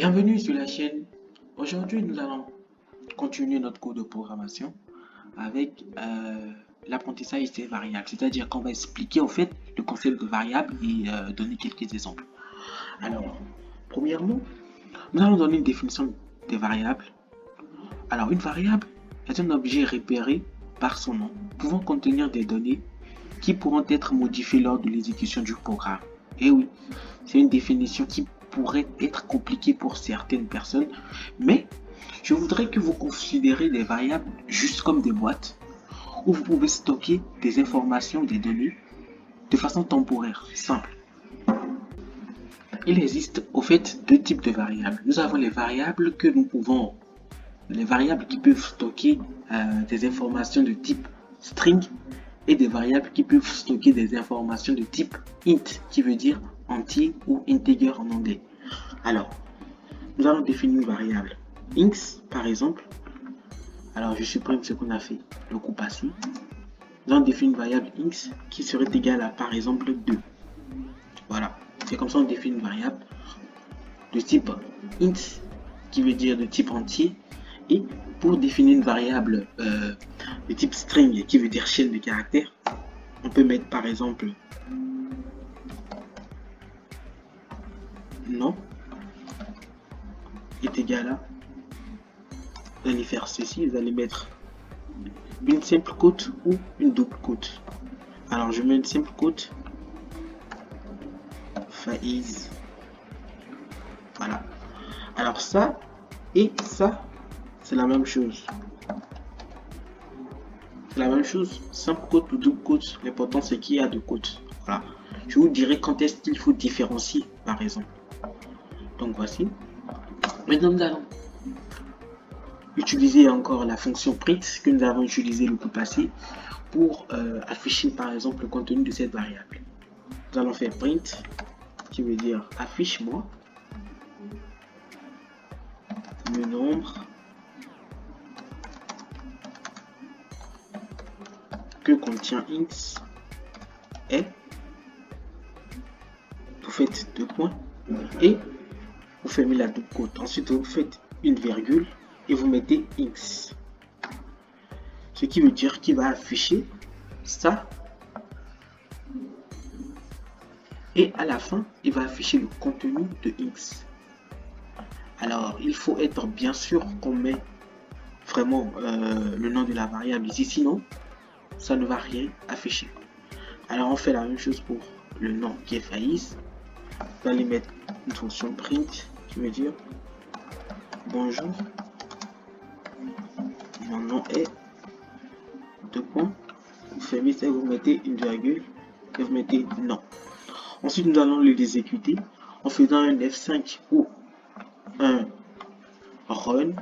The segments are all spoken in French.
Bienvenue sur la chaîne. Aujourd'hui, nous allons continuer notre cours de programmation avec l'apprentissage des variables. C'est-à-dire qu'on va expliquer en fait le concept de variable et donner quelques exemples. Alors, premièrement, nous allons donner une définition des variables. Alors, une variable est un objet repéré par son nom, pouvant contenir des données qui pourront être modifiées lors de l'exécution du programme. Et oui, c'est une définition qui pourrait être compliquée pour certaines personnes, mais je voudrais que vous considérez les variables juste comme des boîtes où vous pouvez stocker des informations, des données de façon temporaire, simple. Il existe au fait deux types de variables. Nous avons les variables qui peuvent stocker des informations de type string et des variables qui peuvent stocker des informations de type int, qui veut dire entier ou integer en anglais. Alors, nous allons définir une variable x par exemple. Alors, je supprime ce qu'on a fait, le coup passé. Nous allons définir une variable x qui serait égale à par exemple 2. Voilà, c'est comme ça on définit une variable de type int, qui veut dire de type entier. Et pour définir une variable de type string, qui veut dire chaîne de caractères, on peut mettre par exemple nom est égal à, vous allez faire ceci, vous allez mettre une simple quote ou une double quote. Alors je mets une simple quote, Faiz. Voilà. Alors ça et ça, c'est la même chose. C'est la même chose, simple quote ou double quote. L'important c'est qu'il y a deux quotes. Voilà. Je vous dirai quand est-ce qu'il faut différencier, par exemple. Donc voici. Maintenant nous allons utiliser encore la fonction print que nous avons utilisé le coup passé pour afficher par exemple le contenu de cette variable. Nous allons faire print, qui veut dire affiche-moi le nombre que contient x est, vous faites deux points et vous fermez la double quote. Ensuite vous faites une virgule et vous mettez x, ce qui veut dire qu'il va afficher ça et à la fin il va afficher le contenu de x. Alors il faut être bien sûr qu'on met vraiment le nom de la variable ici, sinon ça ne va rien afficher. Alors on fait la même chose pour le nom qui est Faiz. Vous allez mettre une fonction print qui veut dire bonjour, mon nom est deux points, vous fermez ça, vous mettez une virgule et vous mettez non. Ensuite nous allons le exécuter en faisant un F5 ou un run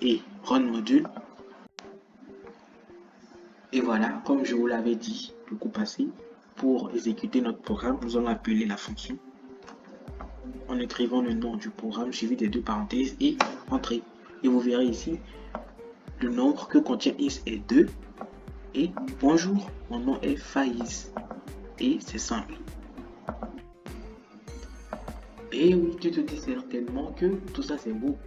et run module. Et voilà, comme je vous l'avais dit le coup passé, pour exécuter notre programme, nous allons appeler la fonction en écrivant le nom du programme suivi des deux parenthèses et entrer. Et vous verrez ici, le nombre que contient x est 2 et bonjour, mon nom est Faiz. Et c'est simple. Et oui, tu te dis certainement que tout ça c'est beau,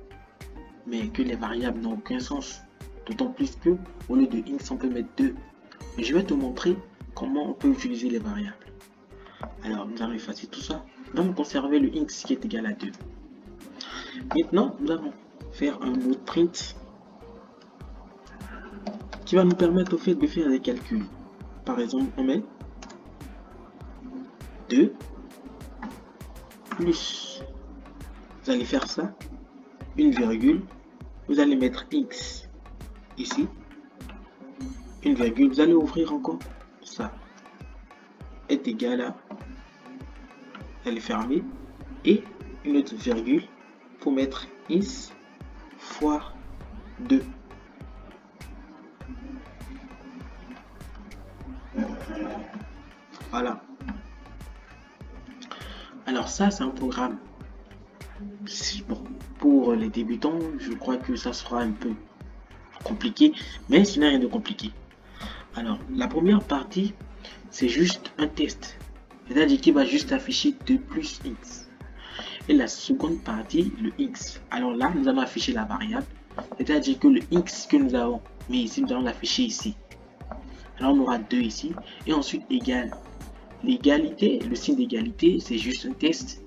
mais que les variables n'ont aucun sens. D'autant plus que au lieu de x on peut mettre 2. Mais je vais te montrer comment on peut utiliser les variables. Alors nous allons effacer tout ça. Nous allons conserver le x qui est égal à 2. Maintenant nous allons faire un mode print qui va nous permettre au fait de faire des calculs. Par exemple on met 2 plus, vous allez faire ça, une virgule, vous allez mettre x ici, une virgule, vous allez ouvrir encore ça est égal à, vous allez fermer et une autre virgule pour mettre x fois 2. Voilà. Alors ça c'est un programme. Bon, pour les débutants, je crois que ça sera un peu compliqué, mais ce n'est rien de compliqué. Alors, la première partie, c'est juste un test. C'est-à-dire qu'il va juste afficher 2 plus x. et la seconde partie, le x. Alors là, nous allons afficher la variable, c'est-à-dire que le x que nous avons mis ici, nous allons l'afficher ici. Alors on aura 2 ici, et ensuite égal. L'égalité, le signe d'égalité, c'est juste un test.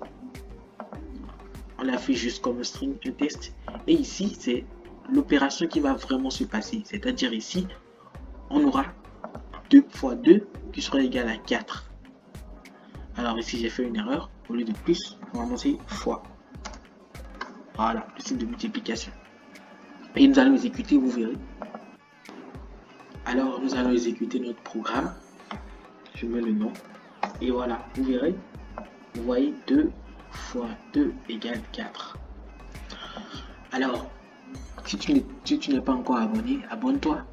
On l'affiche juste comme un string, un test. Et ici, c'est l'opération qui va vraiment se passer. C'est-à-dire ici, on aura 2 fois 2 qui sera égal à 4. Alors ici, j'ai fait une erreur. Au lieu de plus, normalement c'est fois. Voilà, le signe de multiplication. Et nous allons exécuter, vous verrez. Alors, nous allons exécuter notre programme. Je mets le nom. Et voilà, vous verrez. Vous voyez, 2 fois 2 égale 4. Alors, si tu n'es pas encore abonné, abonne-toi.